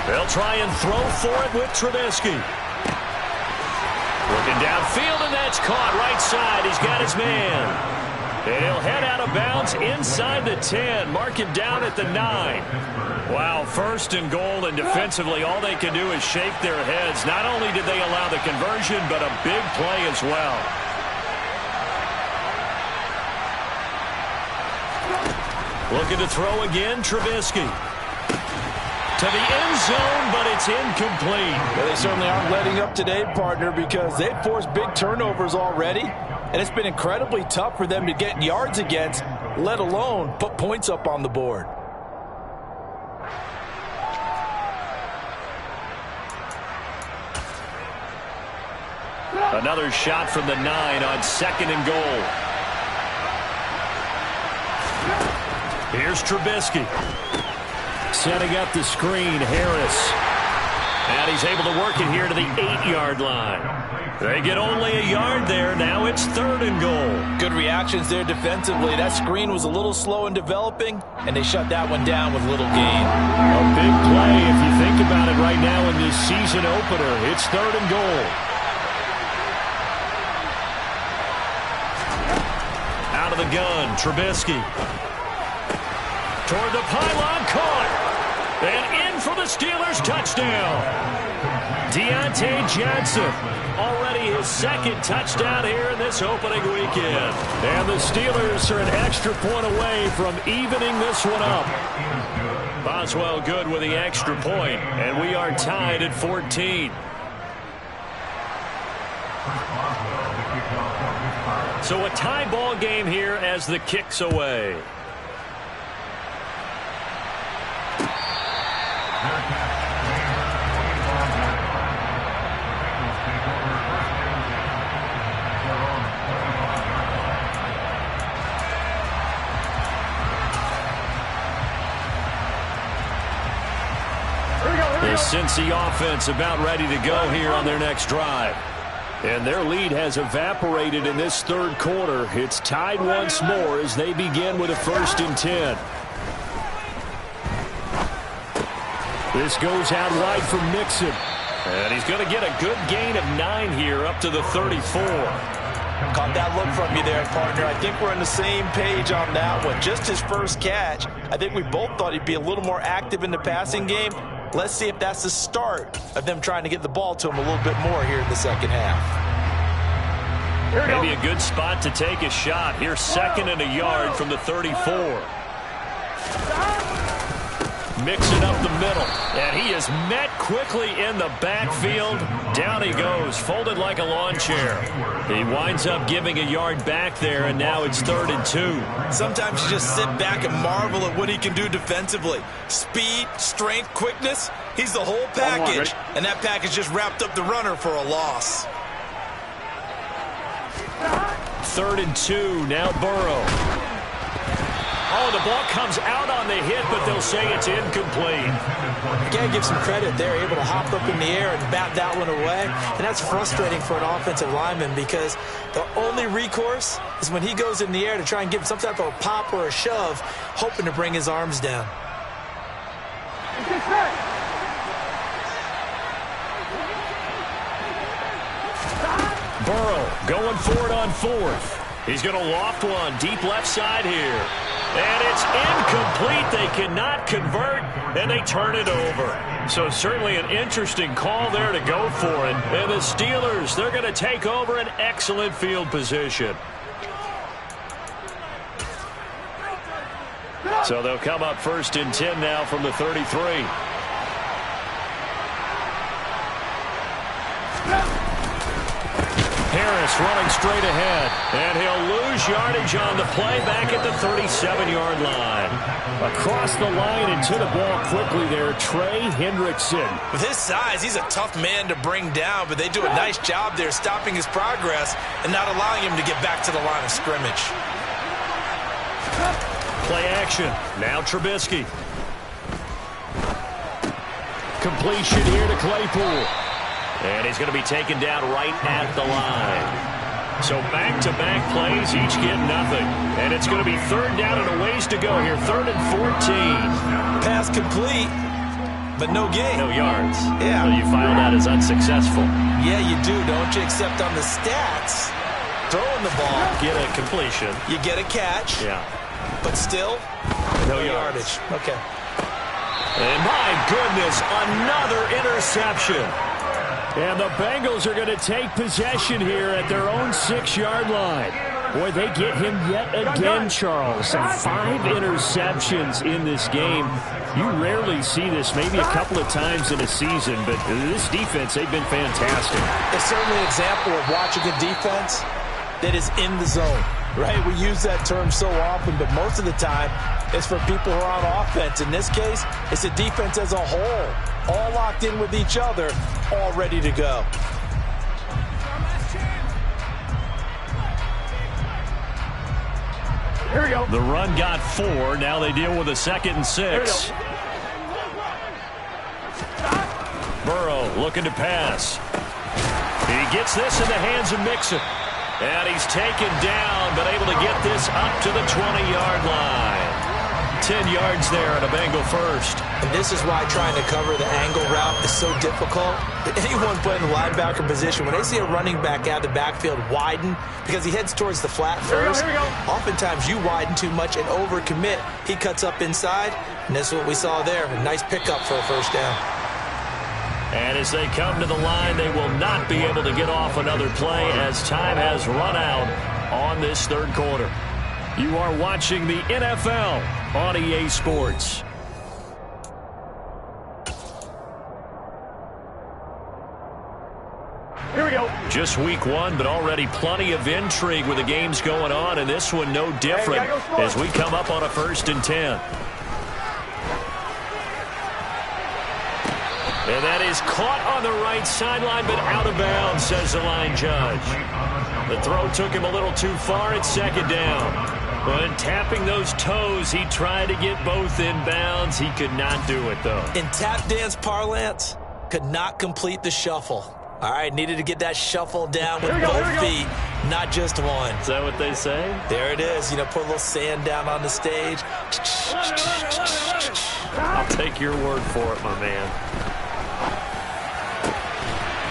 They'll try and throw for it with Trubisky. Looking downfield, and that's caught right side. He's got his man. And he'll head out of bounds inside the 10. Mark him down at the 9. Wow, 1st and goal, and defensively all they can do is shake their heads. Not only did they allow the conversion, but a big play as well. Looking to throw again, Trubisky. To the end zone, but it's incomplete. Well, they certainly aren't letting up today, partner, because they've forced big turnovers already, and it's been incredibly tough for them to get yards against, let alone put points up on the board. Another shot from the 9 on 2nd and goal. Here's Trubisky. Setting up the screen, Harris. And he's able to work it here to the 8-yard line. They get only a yard there. Now it's 3rd and goal. Good reactions there defensively. That screen was a little slow in developing, and they shut that one down with little gain. A big play if you think about it right now in this season opener. It's 3rd and goal. Out of the gun, Trubisky. Toward the pylon, caught. And in for the Steelers, touchdown. Deontay Johnson, already his second touchdown here in this opening weekend. And the Steelers are an extra point away from evening this one up. Boswell good with the extra point, and we are tied at 14. So a tie ball game here as the kick's away. The Cincy offense about ready to go here on their next drive. And their lead has evaporated in this third quarter. It's tied once more as they begin with a 1st and 10. This goes out wide for Mixon. And he's going to get a good gain of 9 here up to the 34. Caught that look from you there, partner. I think we're on the same page on that one. Just his first catch. I think we both thought he'd be a little more active in the passing game. Let's see if that's the start of them trying to get the ball to him a little bit more here in the second half. Maybe a good spot to take a shot. Here's 2nd and a yard from the 34. Mixing up the middle. And he is met quickly in the backfield. Down he goes, folded like a lawn chair. He winds up giving a yard back there, and now it's 3rd and 2. Sometimes you just sit back and marvel at what he can do defensively. Speed, strength, quickness, he's the whole package. And that package just wrapped up the runner for a loss. 3rd and 2, now Burrow. Oh, the ball comes out on the hit, but they'll say it's incomplete. You got to give some credit. They're able to hop up in the air and bat that one away. And that's frustrating for an offensive lineman because the only recourse is when he goes in the air to try and give him some type of a pop or a shove, hoping to bring his arms down. Burrow going for it on 4th. He's going to loft one deep left side here. And it's incomplete. They cannot convert, and they turn it over. So certainly an interesting call there to go for it. And the Steelers, they're going to take over an excellent field position. So they'll come up 1st and 10 now from the 33. Harris running straight ahead, and he'll lose yardage on the play back at the 37-yard line. Across the line and to the ball quickly there, Trey Hendrickson. With his size, he's a tough man to bring down, but they do a nice job there stopping his progress and not allowing him to get back to the line of scrimmage. Play action. Now Trubisky. Completion here to Claypool. And he's going to be taken down right at the line. So back-to-back plays, each get nothing. And it's going to be 3rd down and a ways to go here. 3rd and 14. Pass complete, but no gain. No yards. Yeah. So you file that as unsuccessful. Yeah, you do, don't you? Except on the stats, throwing the ball. Get a completion. You get a catch. Yeah. But still, no yardage. Okay. And my goodness, another interception. And the Bengals are going to take possession here at their own 6-yard line. Boy, they get him yet again, Charles. 5 interceptions in this game. You rarely see this, maybe a couple of times in a season, but this defense, they've been fantastic. It's certainly an example of watching a defense that is in the zone, right? We use that term so often, but most of the time, it's for people who are on offense. In this case, it's the defense as a whole, all locked in with each other, all ready to go. Here we go. The run got 4. Now they deal with a 2nd and 6. Burrow looking to pass. He gets this in the hands of Mixon. And he's taken down, but able to get this up to the 20-yard line. 10 yards there on a Bengal first. And this is why trying to cover the angle route is so difficult. Anyone playing the linebacker position, when they see a running back out of the backfield widen, because he heads towards the flat first, oftentimes you widen too much and overcommit. He cuts up inside, and that's what we saw there. A nice pickup for a 1st down. And as they come to the line, they will not be able to get off another play as time has run out on this third quarter. You are watching the NFL on EA Sports. Here we go. Just week one, but already plenty of intrigue with the games going on, and this one no different as we come up on a 1st and 10. And that is caught on the right sideline, but out of bounds, says the line judge. The throw took him a little too far at 2nd down. But tapping those toes, he tried to get both in bounds. He could not do it, though. In tap dance parlance, could not complete the shuffle. All right, needed to get that shuffle down with both feet, not just one. Is that what they say? There it is. You know, put a little sand down on the stage. I'll take your word for it, my man.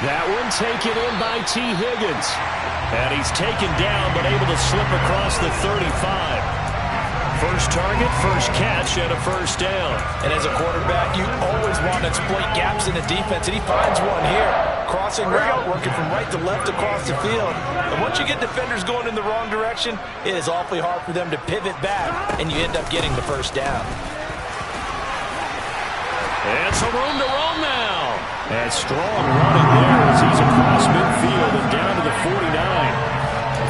That one taken in by T. Higgins. And he's taken down, but able to slip across the 35. First target, first catch, and a 1st down. And as a quarterback, you always want to exploit gaps in the defense, and he finds one here. Crossing route, working from right to left across the field. And once you get defenders going in the wrong direction, it is awfully hard for them to pivot back, and you end up getting the 1st down. And some room to roam now. And strong running there as he's across midfield and down to the 49.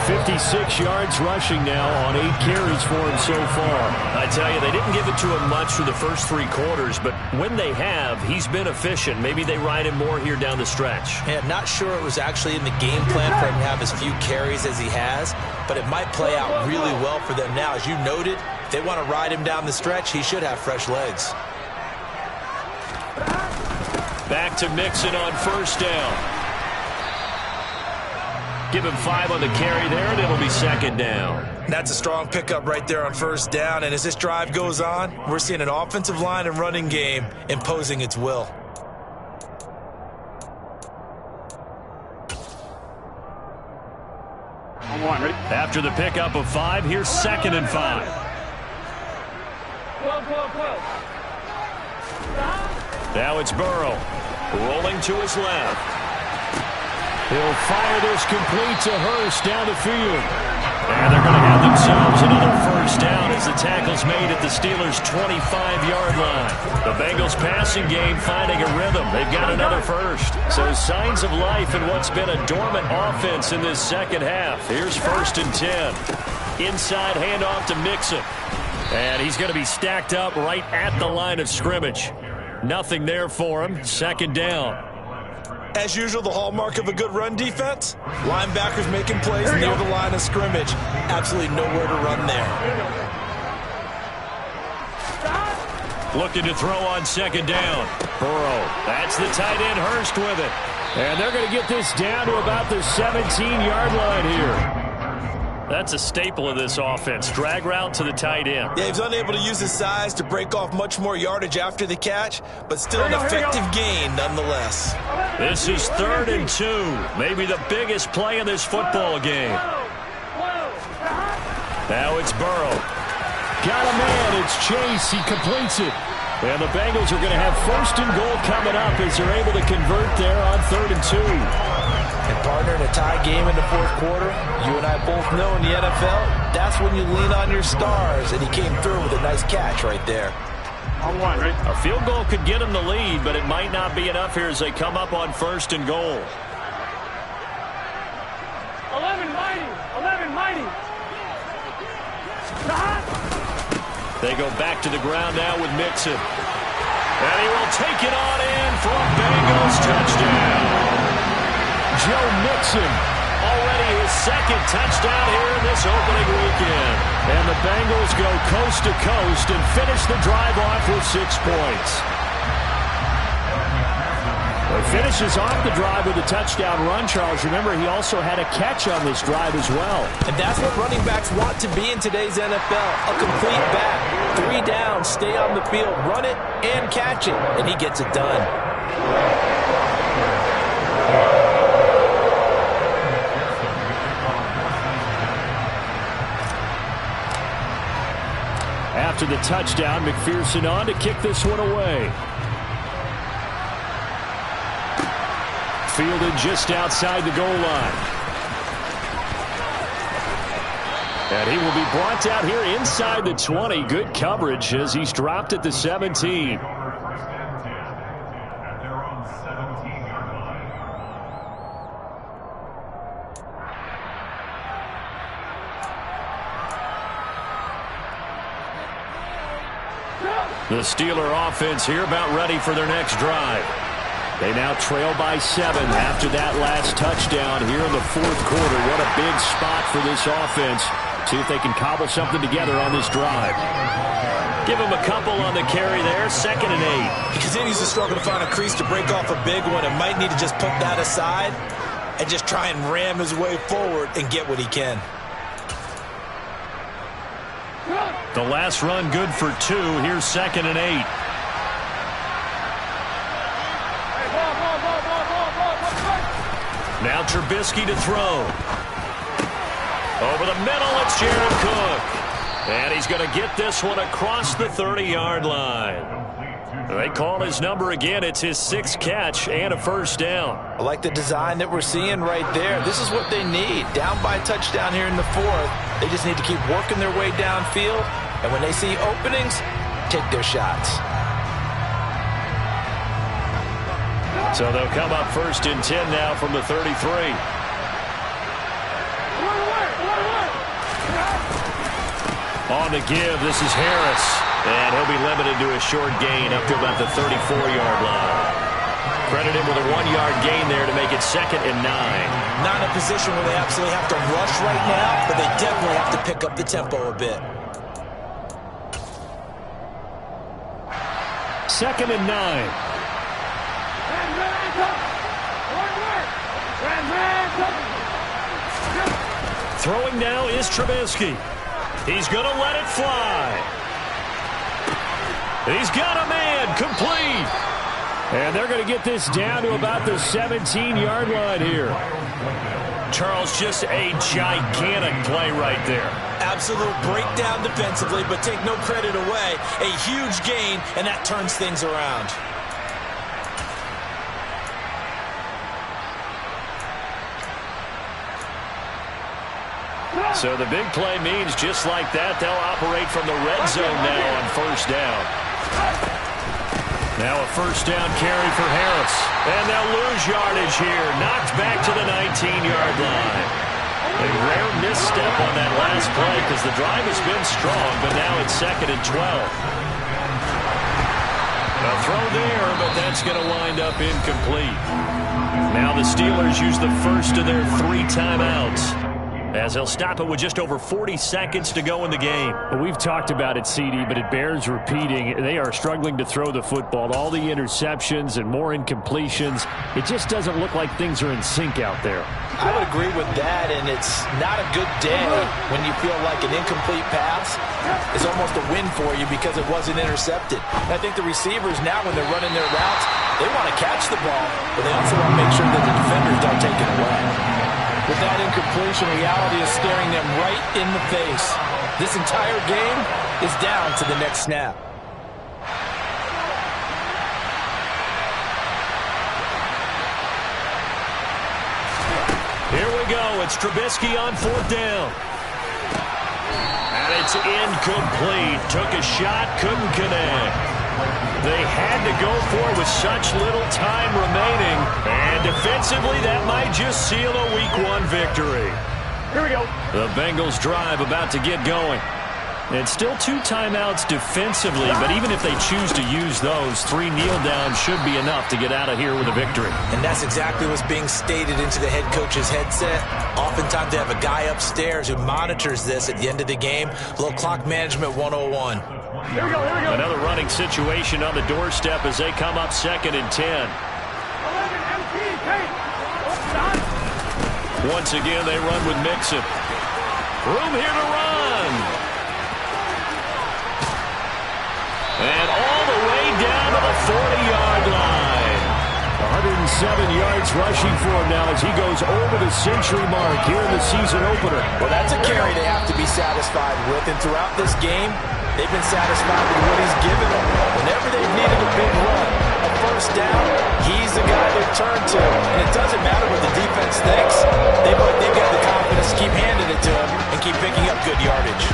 56 yards rushing now on 8 carries for him so far. I tell you, they didn't give it to him much for the first 3 quarters, but when they have, he's been efficient. Maybe they ride him more here down the stretch. Yeah, not sure it was actually in the game plan for him to have as few carries as he has, but it might play out really well for them now. As you noted, if they want to ride him down the stretch, he should have fresh legs. Back to Mixon on 1st down. Give him 5 on the carry there, and it'll be 2nd down. That's a strong pickup right there on 1st down, and as this drive goes on, we're seeing an offensive line and running game imposing its will. After the pickup of 5, here's 2nd and 5. Now it's Burrow, rolling to his left. He'll fire this complete to Hurst down the field. And they're going to have themselves another 1st down as the tackle's made at the Steelers' 25-yard line. The Bengals passing game finding a rhythm. They've got another 1st. So signs of life in what's been a dormant offense in this second half. Here's 1st and 10. Inside handoff to Mixon. And he's going to be stacked up right at the line of scrimmage. Nothing there for him. 2nd down. As usual, the hallmark of a good run defense, linebackers making plays near the line of scrimmage. Absolutely nowhere to run there. Looking to throw on 2nd down. Burrow, that's the tight end, Hurst with it. And they're going to get this down to about the 17-yard line here. That's a staple of this offense. Drag route to the tight end. Yeah, he was unable to use his size to break off much more yardage after the catch, but still an effective gain nonetheless. This is 3rd and 2. Maybe the biggest play in this football game. Now it's Burrow. Got a man. It's Chase. He completes it. And the Bengals are going to have 1st and goal coming up as they're able to convert there on 3rd and 2. And partner, in a tie game in the 4th quarter, you and I both know in the NFL, that's when you lean on your stars, and he came through with a nice catch right there. A field goal could get him the lead, but it might not be enough here as they come up on 1st and goal. 11 mighty. They go back to the ground now with Mixon. And he will take it on in for a Bengals touchdown. Joe Mixon, already his 2nd touchdown here in this opening weekend. And the Bengals go coast to coast and finish the drive off with 6 points. He finishes off the drive with a touchdown run, Charles. Remember, he also had a catch on this drive as well. And that's what running backs want to be in today's NFL. A complete back. 3 downs, stay on the field, run it, and catch it. And he gets it done. After the touchdown, McPherson on to kick this one away. Fielded just outside the goal line. And he will be brought down here inside the 20. Good coverage as he's dropped at the 17. The Steeler offense here about ready for their next drive. They now trail by 7 after that last touchdown here in the fourth quarter. What a big spot for this offense. See if they can cobble something together on this drive. Give him a couple on the carry there. 2nd and 8. He continues to struggle to find a crease to break off a big one and might need to just put that aside and just try and ram his way forward and get what he can. The last run good for 2. Here's 2nd and 8. Now Trubisky to throw. Over the middle, it's Jared Cook. And he's going to get this one across the 30-yard line. They call his number again. It's his 6th catch and a first down. I like the design that we're seeing right there. This is what they need. Down by a touchdown here in the 4th. They just need to keep working their way downfield. And when they see openings, take their shots. So they'll come up 1st and 10 now from the 33. On the give, this is Harris. And he'll be limited to a short gain up to about the 34-yard line. Credit him with a 1-yard gain there to make it 2nd and 9. Not in a position where they absolutely have to rush right now, but they definitely have to pick up the tempo a bit. 2nd and 9. Throwing now is Trubisky. He's going to let it fly. He's got a man, complete. And they're going to get this down to about the 17-yard line here. Charles, just a gigantic play right there. Absolute breakdown defensively, but take no credit away. A huge gain, and that turns things around. So the big play means just like that, they'll operate from the red zone now on first down. Now a first down carry for Harris. And they'll lose yardage here. Knocked back to the 19-yard line. A rare misstep on that last play because the drive has been strong, but now it's 2nd and 12. A throw there, but that's going to wind up incomplete. Now the Steelers use the first of their 3 timeouts, as they'll stop it with just over 40 seconds to go in the game. Well, we've talked about it, CD, but it bears repeating. They are struggling to throw the football. All the interceptions and more incompletions. It just doesn't look like things are in sync out there. I would agree with that, and it's not a good day when you feel like an incomplete pass is almost a win for you because it wasn't intercepted. And I think the receivers now, when they're running their routes, they want to catch the ball, but they also want to make sure that the defenders don't take it away. With that incompletion, reality is staring them right in the face. This entire game is down to the next snap. Here we go. It's Trubisky on 4th down. And it's incomplete. Took a shot, couldn't connect. They had to go for it with such little time remaining. And defensively, that might just seal a Week 1 victory. Here we go. The Bengals drive about to get going. It's still 2 timeouts defensively, but even if they choose to use those, 3 kneel downs should be enough to get out of here with a victory. And that's exactly what's being stated into the head coach's headset. Oftentimes they have a guy upstairs who monitors this at the end of the game. A little clock management 101. Here we go, here we go. Another running situation on the doorstep as they come up 2nd and 10. 11 MP, Kate. Once again, they run with Mixon. Room here to run. And all the way down to the 40-yard line. 107 yards rushing for him now as he goes over the century mark here in the season opener. Well, that's a carry they have to be satisfied with, and throughout this game, they've been satisfied with what he's given them. Whenever they've needed a big run, a first first down, he's the guy they turn to. And it doesn't matter what the defense thinks. They've got the confidence to keep handing it to him and keep picking up good yardage.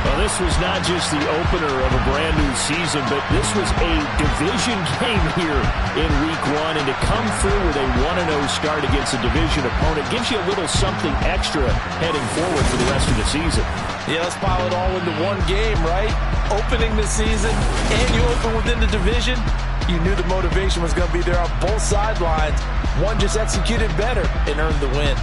Well, this was not just the opener of a brand new season, but this was a division game here in week 1. And to come through with a 1-0 start against a division opponent gives you a little something extra heading forward for the rest of the season. Yeah, let's pile it all into one game, right? Opening the season, and you open within the division. You knew the motivation was going to be there on both sidelines. One just executed better and earned the win.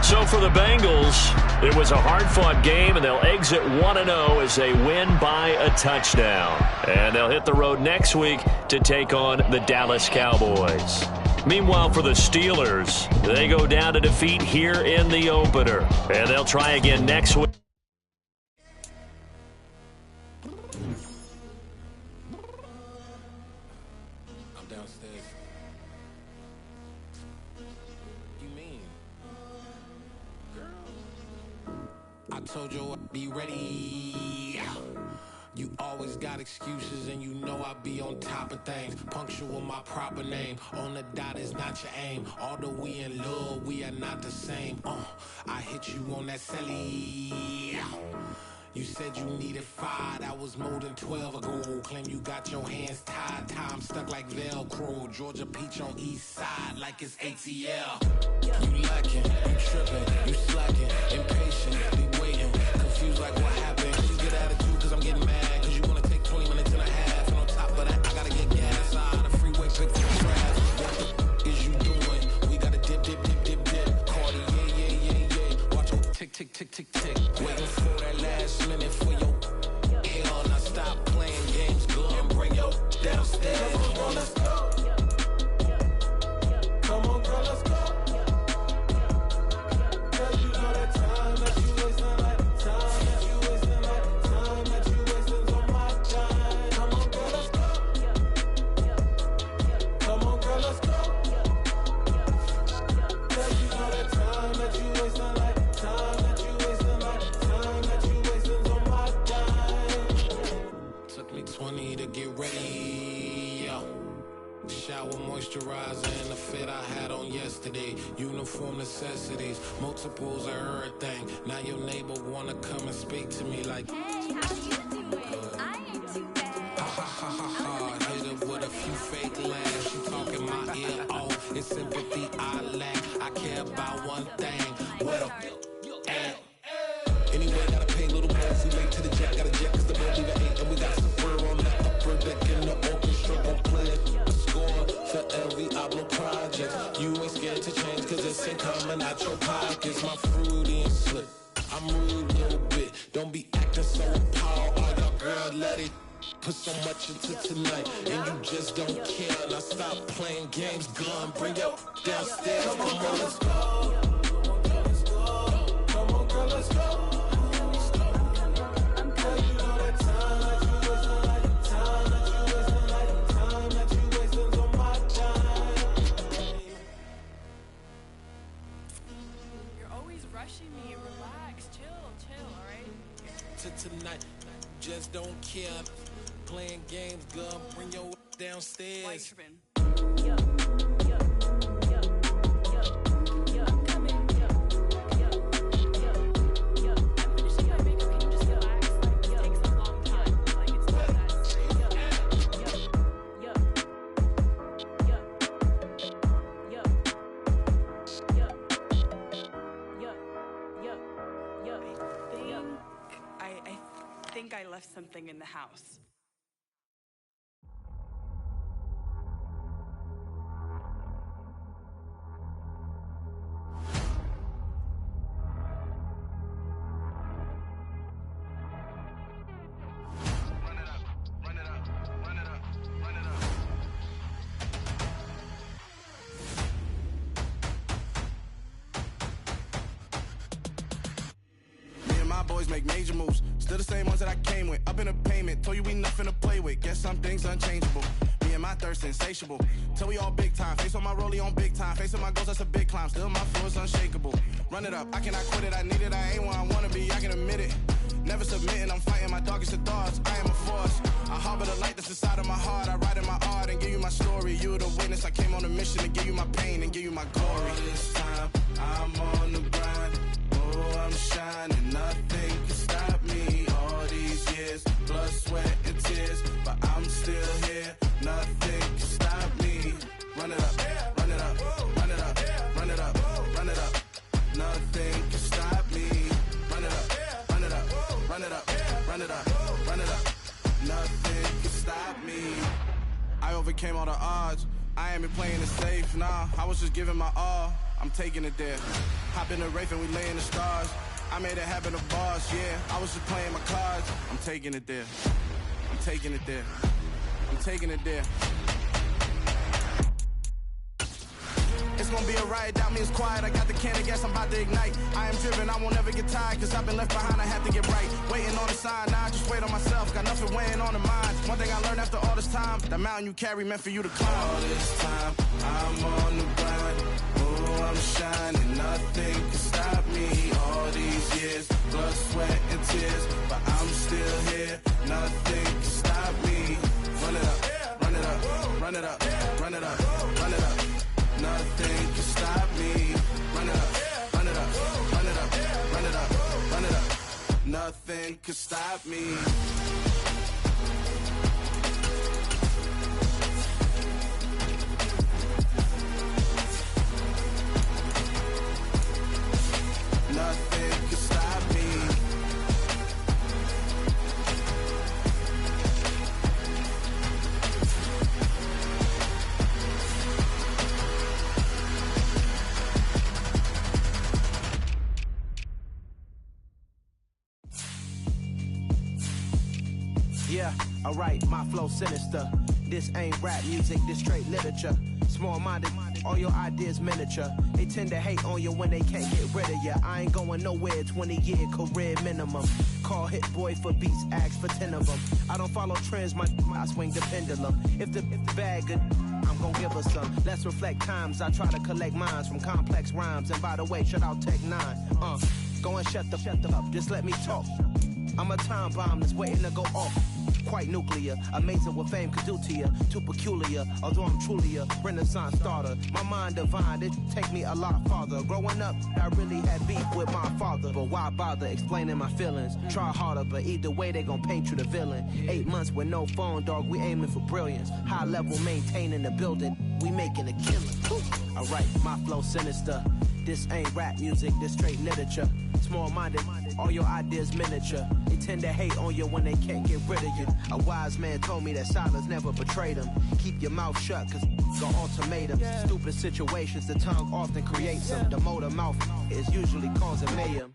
So for the Bengals, it was a hard-fought game, and they'll exit 1-0 as they win by a touchdown. And they'll hit the road next week to take on the Dallas Cowboys. Meanwhile, for the Steelers, they go down to defeat here in the opener. And they'll try again next week. I'm downstairs. You mean? Girl, I told you I'd be ready. You always got excuses and you know I be on top of things. Punctual my proper name. On the dot is not your aim. Although we in love, we are not the same. I hit you on that celly. You said you needed 5, that was more than 12 ago. Claim you got your hands tied, time stuck like Velcro. Georgia Peach on east side like it's ATL. You lacking, you tripping, you slacking, impatient, waiting, confused like what happened. Please get attitude cause I'm getting mad, cause you wanna take 20 minutes and a half. And on top of that, I gotta get gas out of the freeway, pick for the trash. What the is you doing? We gotta dip, dip, dip, dip, dip. Cardi, yeah. Watch your tick, tick, tick, tick, tick. Waiting for that last minute for your hell. Now stop playing games, go and bring your downstairs. Come on, let's go. Come on, girl, let's go. Cause you know that time that you wasting, like time that you wasting, like time that you wasting on my time. Come on, girl, let's go. Come on, girl, let's go. Cause you know that time that you wasting, like time that you wasting, like time that you wasting on my time. Took me 20 to get ready, yo. Shower moisturizer and the fit I had on yesterday. Uniform necessities, multiples of everything. Now your neighbor wanna come and speak to me like, hey, how you doing? I ain't too bad. ha. Hit her with a few fake laughs. She talking my ear off. It's sympathy I lack. I care about one thing. What a at. Anyway, gotta pay a little more. We late to the jet, gotta jet cause the boat leave at 8. And we got Super on the upper deck in the orchestra gon' play a score for every Ablo project. You ain't scared to change cause this ain't coming out your pockets. My fruity and slick, I'm rude a little bit. Don't be acting so appalled. Oh, your girl, let it put so much into tonight. And you just don't care. Now stop playing games, gun, bring your downstairs. Come on, girl, let's go. Come on, girl, let's go. Tonight, just don't care. Playing games, girl, bring your downstairs. I think I left something in the house. Boys make major moves, still the same ones that I came with. Up in a payment, told you we nothing to play with. Guess some things unchangeable. Me and my thirst insatiable. Till we all big time. Face on my rollie on big time. Facing my goals, that's a big climb. Still my flow is unshakable. Run it up, I cannot quit it. I need it, I ain't where I wanna be. I can admit it. Never submitting, I'm fighting my darkest of thoughts. I am a force. I harbor the light that's inside of my heart. I write in my art and give you my story. You the witness. I came on a mission to give you my pain and give you my glory. All this time, I'm on the grind. Oh, I'm shining. Nothing can stop me. All these years, blood, sweat, and tears, but I'm still here. Nothing can stop me. Run it up, run it up, run it up, run it up, run it up. Nothing can stop me. Run it up, run it up, run it up, run it up, run it up. Nothing can stop me. I overcame all the odds. I ain't been playing it safe, nah. I was just giving my all. I'm taking it there. Hop in the Wraith and we lay in the stars. I made it happen to boss, yeah. I was just playing my cards. I'm taking it there. I'm taking it there. I'm taking it there. It's gonna be a riot, doubt me it's quiet. I got the can of gas, I'm about to ignite. I am driven, I won't ever get tired, cause I've been left behind, I have to get right. Waiting on the sign, now I just wait on myself. Got nothing weighing on the mind. One thing I learned after all this time, the mountain you carry meant for you to climb. All this time, I'm on the grind. Oh, I'm shining, nothing can stop me. All these years, blood, sweat, and tears, but I'm still here. Nothing can stop me. Run it up, run it up, run it up, run it up, run it up. Nothing can stop me. Run it up, run it up, run it up, run it up, run it up. Nothing can stop me. Nothing can stop me. Yeah, alright, my flow sinister. This ain't rap music, this straight literature. Small-minded, all your ideas miniature. They tend to hate on you when they can't get rid of you. I ain't going nowhere, 20-year career minimum. Call Hit Boy for beats, ask for 10 of them. I don't follow trends, I swing the pendulum. If the bag good, I'm gon' give her some. Let's reflect times, I try to collect minds from complex rhymes. And by the way, shout out Tech 9. Go and shut the up, just let me talk. I'm a time bomb that's waiting to go off. Quite nuclear, amazing what fame could do to you. Too peculiar, although I'm truly a renaissance starter. My mind divine, it take me a lot farther. Growing up, I really had beef with my father. But why bother explaining my feelings? Try harder, but either way they gon' paint you the villain. 8 months with no phone, dog, we aiming for brilliance. High level maintaining the building, we making a killing. Alright, my flow sinister. This ain't rap music, this straight literature. Small-minded, all your ideas miniature. They tend to hate on you when they can't get rid of you. A wise man told me that silence never betrayed him. Keep your mouth shut, cause got ultimatums. Stupid situations, the tongue often creates them. The motor mouth is usually causing mayhem.